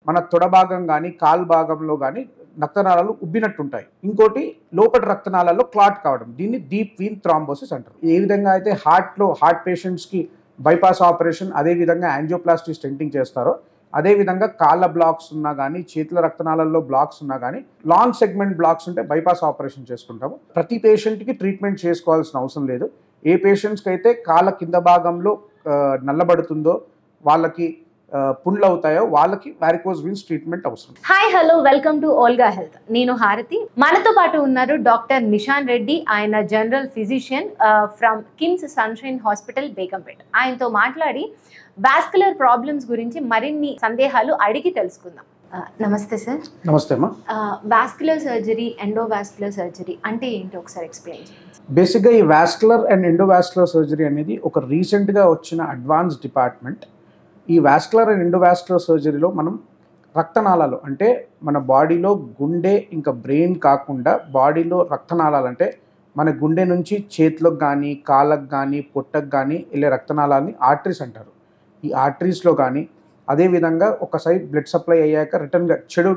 మన తొడ భాగం కానీ కాలు భాగంలో కానీ రక్తనాళాలు ఉబ్బినట్టుంటాయి. ఇంకోటి లోపటి రక్తనాళాల్లో క్లాట్ కావడం, దీన్ని డీప్ వీన్ థ్రాంబోసిస్ అంటారు. ఏ విధంగా అయితే హార్ట్ పేషెంట్స్కి బైపాస్ ఆపరేషన్, అదేవిధంగా యాంజియోప్లాస్టీ స్టెంటింగ్ చేస్తారో అదేవిధంగా కాళ్ళ బ్లాక్స్ ఉన్నా కానీ చేతుల రక్తనాళాల్లో బ్లాక్స్ ఉన్నా కానీ లాంగ్ సెగ్మెంట్ బ్లాక్స్ ఉంటే బైపాస్ ఆపరేషన్ చేసుకుంటాము. ప్రతి పేషెంట్కి ట్రీట్మెంట్ చేసుకోవాల్సిన అవసరం లేదు. ఏ పేషెంట్స్కి అయితే కాళ్ళ కింద భాగంలో నల్లబడుతుందో, వాళ్ళకి పుండ్లు అవుతాయో వాళ్ళకి వారికోజ్ వీన్స్ ట్రీట్మెంట్ అవసరం. హాయ్ హలో, వెల్కమ్ టు ఓల్గా హెల్త్. నేను హారతి. మనతో పాటు ఉన్నారు డాక్టర్ నిషాన్ రెడ్డి. ఆయన general physician from KIMS sunshine hospital, Begumpet. ఆయనతో మాట్లాడి వాస్కులర్ ప్రాబ్లమ్స్ గురించి మరిన్ని సందేహాలు అడిగి తెలుసుకుందాం. నమస్తే సార్. నమస్తే అమ్మా. వాస్కులర్ సర్జరీ, ఎండోవాస్కులర్ సర్జరీ అంటే ఏంటి ఒకసారి ఎక్స్ప్లెయిన్ చేయండి. బేసిక్గా ఈ వాస్కులర్ అండ్ ఎండోవాస్కులర్ సర్జరీ అనేది ఒక రీసెంట్గా వచ్చిన అడ్వాన్స్ డిపార్ట్మెంట్. ఈ వాస్కులర్ అండ్ ఎండోవాస్కులర్ సర్జరీలో మనం రక్తనాళాలు అంటే మన బాడీలో గుండె ఇంకా బ్రెయిన్ కాకుండా బాడీలో రక్తనాళాలు అంటే మన గుండె నుంచి చేతులకు కానీ కాళ్ళకు కానీ పొట్టకు కానీ వెళ్ళే రక్తనాళాలని ఆర్టరీస్ అంటారు. ఈ ఆర్టరీస్లో కానీ అదేవిధంగా ఒక సైడ్ బ్లడ్ సప్లై అయ్యాక రిటర్న్గా చెడు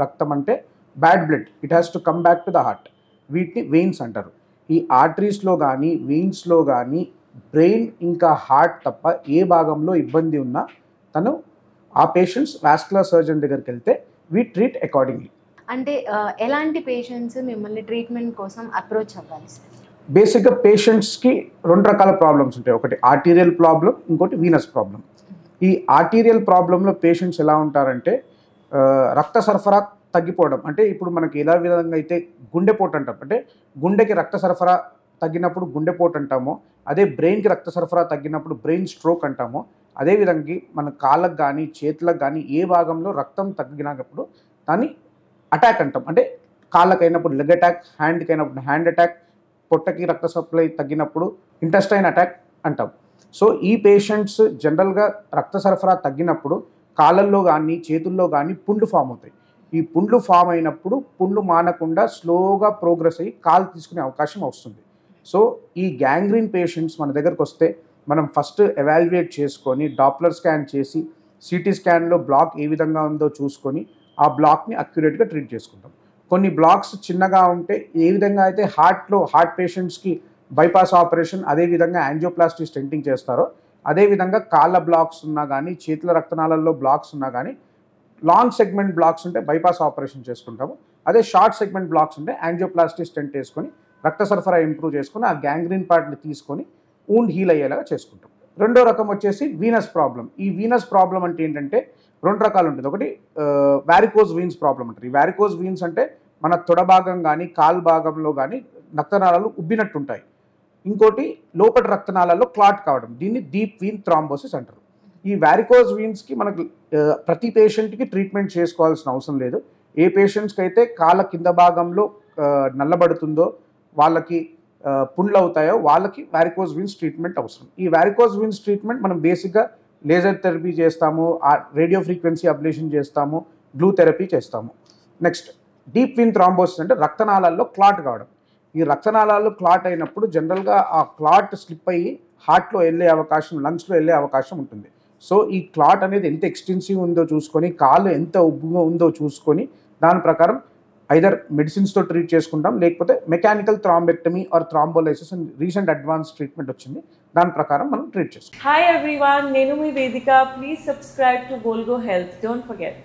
రక్తం అంటే bad blood, it has to come back to the heart, వీటిని వెయిన్స్ అంటారు. ఈ ఆర్టరీస్లో కానీ వెయిన్స్లో కానీ బ్రెయిన్ ఇంకా హార్ట్ తప్ప ఏ భాగంలో ఇబ్బంది ఉన్నా ఆ పేషెంట్స్ వాస్కులర్ సర్జన్ దగ్గరికి వెళ్తే వీ ట్రీట్ అకార్డింగ్లీ. అంటే ఎలాంటి పేషెంట్స్ మిమ్మల్ని ట్రీట్మెంట్ కోసం అప్రోచ్ అవ్వాలి సార్? బేసిక్గా పేషెంట్స్కి రెండు రకాల ప్రాబ్లమ్స్ ఉంటాయి. ఒకటి ఆర్టీరియల్ ప్రాబ్లం, ఇంకోటి వీనస్ ప్రాబ్లం. ఈ ఆర్టీరియల్ ప్రాబ్లంలో పేషెంట్స్ ఎలా ఉంటారంటే రక్త సరఫరా తగ్గిపోవడం, అంటే ఇప్పుడు మనకి ఎలా విధంగా అయితే గుండెపోటు అంటాం, అంటే గుండెకి రక్త సరఫరా తగ్గినప్పుడు గుండెపోటు అంటామో, అదే బ్రెయిన్కి రక్త సరఫరా తగ్గినప్పుడు బ్రెయిన్ స్ట్రోక్ అంటామో, అదేవిధంగా మన కాళ్ళకు కానీ చేతులకు కానీ ఏ భాగంలో రక్తం తగ్గినప్పుడు దాన్ని అటాక్ అంటాం. అంటే కాళ్ళకి అయినప్పుడు లెగ్ అటాక్, హ్యాండ్కి అయినప్పుడు హ్యాండ్ అటాక్, పొట్టకి రక్త సప్లై తగ్గినప్పుడు ఇంటెస్టైన్ అటాక్ అంటాం. సో ఈ పేషెంట్స్ జనరల్గా రక్త సరఫరా తగ్గినప్పుడు కాళ్ళల్లో కానీ చేతుల్లో కానీ పుండ్లు ఫామ్ అవుతాయి. ఈ పుండ్లు ఫామ్ అయినప్పుడు పుండ్లు మానకుండా స్లోగా ప్రోగ్రెస్ అయ్యి కాలు తీసుకునే అవకాశం వస్తుంది. సో ఈ గ్యాంగ్రీన్ పేషెంట్స్ మన దగ్గరకు వస్తే మనం ఫస్ట్ ఎవాల్యుయేట్ చేసుకొని డాప్లర్ స్కాన్ చేసి సిటీ స్కాన్లో బ్లాక్ ఏ విధంగా ఉందో చూసుకొని ఆ బ్లాక్ని అక్యురేట్గా ట్రీట్ చేసుకుంటాం. కొన్ని బ్లాక్స్ చిన్నగా ఉంటే ఏ విధంగా అయితే హార్ట్ పేషెంట్స్కి బైపాస్ ఆపరేషన్, అదేవిధంగా యాంజియోప్లాస్టీ స్టెంటింగ్ చేస్తారో అదేవిధంగా కాళ్ళ బ్లాక్స్ ఉన్నా కానీ చేతుల రక్తనాళాల్లో బ్లాక్స్ ఉన్నా కానీ లాంగ్ సెగ్మెంట్ బ్లాక్స్ ఉంటే బైపాస్ ఆపరేషన్ చేసుకుంటాము. అదే షార్ట్ సెగ్మెంట్ బ్లాక్స్ ఉంటే యాంజియోప్లాస్టీ స్టెంట్ వేసుకొని రక్త సరఫరా ఇంప్రూవ్ చేసుకొని ఆ గ్యాంగ్రీన్ పార్ట్ని తీసుకొని ఊండ్ హీల్ అయ్యేలాగా చేసుకుంటాం. రెండో రకం వచ్చేసి వీనస్ ప్రాబ్లం. ఈ వీనస్ ప్రాబ్లం అంటే ఏంటంటే రెండు రకాలు ఉంటుంది. ఒకటి వారికోజ్ వీన్స్ ప్రాబ్లం అంటారు. ఈ వారికోజ్ వీన్స్ అంటే మన తొడ భాగం కానీ కాలు భాగంలో కానీ రక్తనాళాలు ఉబ్బినట్టుంటాయి. ఇంకోటి లోపటి రక్తనాళాల్లో క్లాట్ కావడం, దీన్ని డీప్ వీన్ థ్రాంబోసిస్ అంటారు. ఈ వారికోజ్ వీన్స్కి మనకు ప్రతి పేషెంట్కి ట్రీట్మెంట్ చేసుకోవాల్సిన అవసరం లేదు. ఏ పేషెంట్స్కి అయితే కాళ్ళ కింద భాగంలో నల్లబడుతుందో, వాళ్ళకి పుండ్లు అవుతాయో వాళ్ళకి వారికోజ్ వీన్స్ ట్రీట్మెంట్ అవసరం. ఈ వారికోజ్ వీన్స్ ట్రీట్మెంట్ మనం బేసిక్గా లేజర్ థెరపీ చేస్తాము, రేడియో ఫ్రీక్వెన్సీ అబ్లేషన్ చేస్తాము, గ్లూ థెరపీ చేస్తాము. నెక్స్ట్ డీప్ వీన్ థ్రాంబోసిస్ అంటే రక్తనాళాల్లో క్లాట్ కావడం. ఈ రక్తనాళాలు క్లాట్ అయినప్పుడు జనరల్గా ఆ క్లాట్ స్లిప్ అయ్యి హార్ట్లో వెళ్ళే అవకాశం, లంగ్స్లో వెళ్ళే అవకాశం ఉంటుంది. సో ఈ క్లాట్ అనేది ఎంత ఎక్స్టెన్సివ్ ఉందో చూసుకొని, కాలు ఎంత ఉబ్బుగా ఉందో చూసుకొని దాని ప్రకారం ఐదర్ మెడిసిన్స్తో ట్రీట్ చేసుకుంటాం, లేకపోతే మెకానికల్ థ్రాంబెక్టమీ ఆర్ థ్రాంబోలైసిస్ అని రీసెంట్ అడ్వాన్స్ ట్రీట్మెంట్ వచ్చింది, దాని ప్రకారం మనం ట్రీట్ చేసుకుంటాం. Hi everyone, Nenu mi Vedika. Please subscribe to Volgo Health. Don't forget.